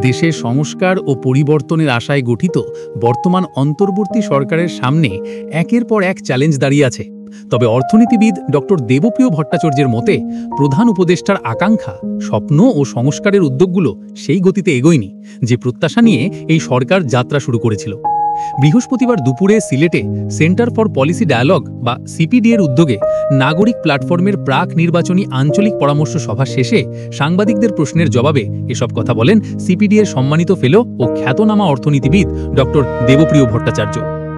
দেশে সংস্কার ও পরিবর্তনের আশায় গঠিত বর্তমান অন্তর্বর্তী সরকারের সামনে একের পর এক চ্যালেঞ্জ দাঁড়িয়ে আছে। তবে অর্থনীতিবিদ ডক্টর দেবপ্রিয় ভট্টাচার্যের মতে প্রধান উপদেষ্টার আকাঙ্ক্ষা, স্বপ্ন ও সংস্কারের উদ্যোগগুলো সেই গতিতে এগোয়নি যে প্রত্যাশা নিয়ে এই সরকার যাত্রা শুরু করেছিল। বৃহস্পতিবার দুপুরে সিলেটে সেন্টার ফর পলিসি ডায়ালগ বা সিপিডি এর উদ্যোগে নাগরিক প্ল্যাটফর্মের প্রাক নির্বাচনী আঞ্চলিক পরামর্শ সভা শেষে সাংবাদিকদের প্রশ্নের জবাবে এসব কথা বলেন সিপিডি এর সম্মানিত ফেলো ও খ্যাতনামা অর্থনীতিবিদ ডক্টর দেবপ্রিয় ভট্টাচার্য।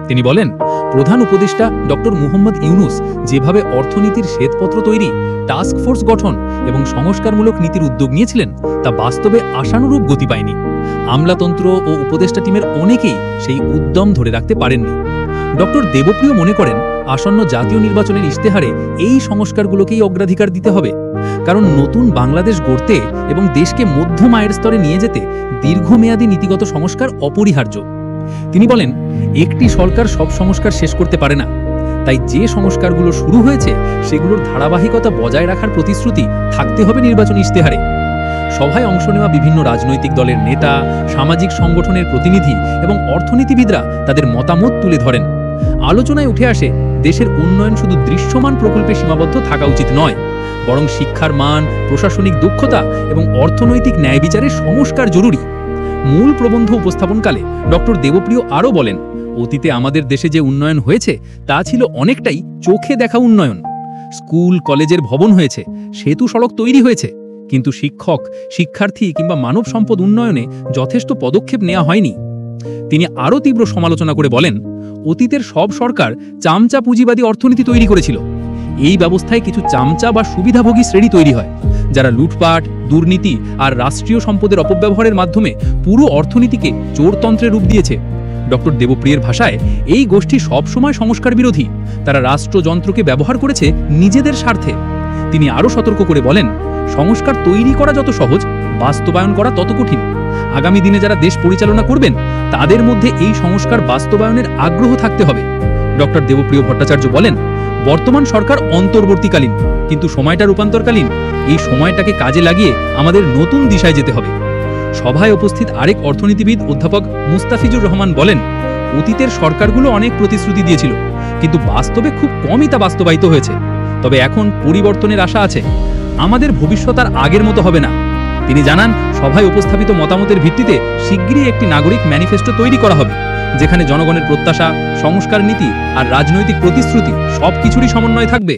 তিনি বলেন, প্রধান উপদেষ্টা ডক্টর মুহম্মদ ইউনুস যেভাবে অর্থনীতির শ্বেতপত্র তৈরি, টাস্ক ফোর্স গঠন এবং সংস্কারমূলক নীতির উদ্যোগ নিয়েছিলেন তা বাস্তবে আশানুরূপ গতি পায়নি। আমলাতন্ত্র ও উপদেষ্টা টিমের অনেকেই সেই উদ্যম ধরে রাখতে পারেননি। ডক্টর দেবপ্রিয় মনে করেন, আসন্ন জাতীয় নির্বাচনের ইশতেহারে এই সংস্কারগুলোকেই অগ্রাধিকার দিতে হবে, কারণ নতুন বাংলাদেশ গড়তে এবং দেশকে মধ্যম আয়ের স্তরে নিয়ে যেতে দীর্ঘমেয়াদী নীতিগত সংস্কার অপরিহার্য। তিনি বলেন, একটি সরকার সব সংস্কার শেষ করতে পারে না, তাই যে সংস্কারগুলো শুরু হয়েছে সেগুলোর ধারাবাহিকতা বজায় রাখার প্রতিশ্রুতি থাকতে হবে নির্বাচনী ইশতেহারে। সভায় অংশ নেওয়া বিভিন্ন রাজনৈতিক দলের নেতা, সামাজিক সংগঠনের প্রতিনিধি এবং অর্থনীতিবিদরা তাদের মতামত তুলে ধরেন। আলোচনায় উঠে আসে, দেশের উন্নয়ন শুধু দৃশ্যমান প্রকল্পে সীমাবদ্ধ থাকা উচিত নয়, বরং শিক্ষার মান, প্রশাসনিক দক্ষতা এবং অর্থনৈতিক ন্যায় বিচারের সংস্কার জরুরি। মূল প্রবন্ধ উপস্থাপনকালে ডক্টর দেবপ্রিয় আরও বলেন, অতীতে আমাদের দেশে যে উন্নয়ন হয়েছে তা ছিল অনেকটাই চোখে দেখা উন্নয়ন। স্কুল কলেজের ভবন হয়েছে, সেতু সড়ক তৈরি হয়েছে, কিন্তু শিক্ষক, শিক্ষার্থী কিংবা মানব সম্পদ উন্নয়নে যথেষ্ট পদক্ষেপ নেওয়া হয়নি। তিনি আরও তীব্র সমালোচনা করে বলেন, অতীতের সব সরকার চামচা পুঁজিবাদী অর্থনীতি তৈরি করেছিল। এই ব্যবস্থায় কিছু চামচা বা সুবিধাভোগী শ্রেণী তৈরি হয়, যারা লুটপাট, দুর্নীতি আর রাষ্ট্রীয় সম্পদের অপব্যবহারের মাধ্যমে পুরো অর্থনীতিকে চোরতন্ত্রের রূপ দিয়েছে। ডক্টর দেবপ্রিয়ের ভাষায়, এই গোষ্ঠী সবসময় সংস্কার বিরোধী, তারা রাষ্ট্রযন্ত্রকে ব্যবহার করেছে নিজেদের স্বার্থে। তিনি আরও সতর্ক করে বলেন, সংস্কার তৈরি করা যত সহজ, বাস্তবায়ন করা তত কঠিন। আগামী দিনে যারা দেশ পরিচালনা করবেন তাদের মধ্যে এই সংস্কার বাস্তবায়নের আগ্রহ থাকতে হবে। ডক্টর দেবপ্রিয় ভট্টাচার্য বলেন, বর্তমান সরকার অন্তর্বর্তীকালীন, কিন্তু সময়টা রূপান্তরকালীন। এই সময়টাকে কাজে লাগিয়ে আমাদের নতুন দিশায় যেতে হবে। সভায় উপস্থিত আরেক অর্থনীতিবিদ অধ্যাপক মুস্তাফিজুর রহমান বলেন, অতীতের সরকারগুলো অনেক প্রতিশ্রুতি দিয়েছিল, কিন্তু বাস্তবে খুব কমই তা বাস্তবায়িত হয়েছে। তবে এখন পরিবর্তনের আশা আছে, আমাদের ভবিষ্যৎ আর আগের মতো হবে না। তিনি জানান, সভায় উপস্থাপিত মতামতের ভিত্তিতে শিগগিরই একটি নাগরিক ম্যানিফেস্টো তৈরি করা হবে, যেখানে জনগণের প্রত্যাশা, সংস্কার নীতি আর রাজনৈতিক প্রতিশ্রুতি সবকিছুরই সমন্বয় থাকবে।